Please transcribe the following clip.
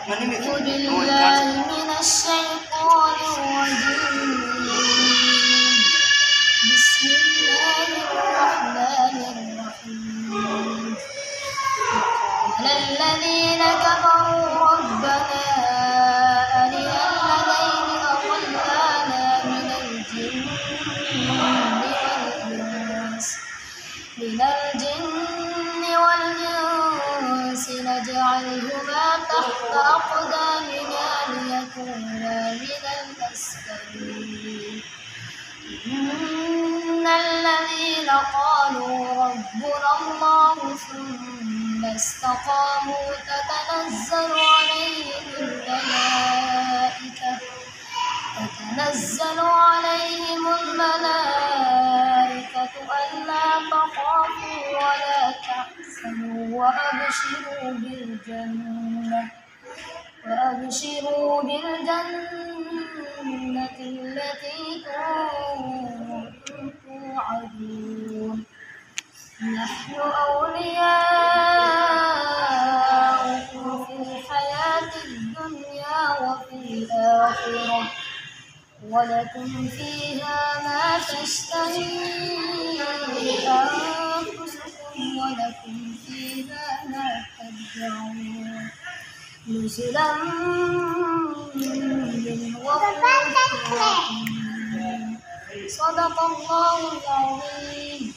أعوذ بالله من الشيطان الرجيم. بسم الله الرحمن الرحيم. قال الذين كفروا ربنا أرنا الذين أضلانا من الجن والإنس نجعلهما تحت أقدامنا ليكونا من الأسفلين. إن الذين قالوا ربنا الله ثم استقاموا تتنزل عليهم الملائكة ألا تخافوا ولا تحزنوا وأبشروا بالجنة التي كنتم توعدون. نحن أولياؤكم في الحياة الدنيا وفي الآخرة ولكم فيها ما تشتهي أنفسكم ولكم فيها ما تدعون. نزلا من غفور رحيم. صدق الله العظيم.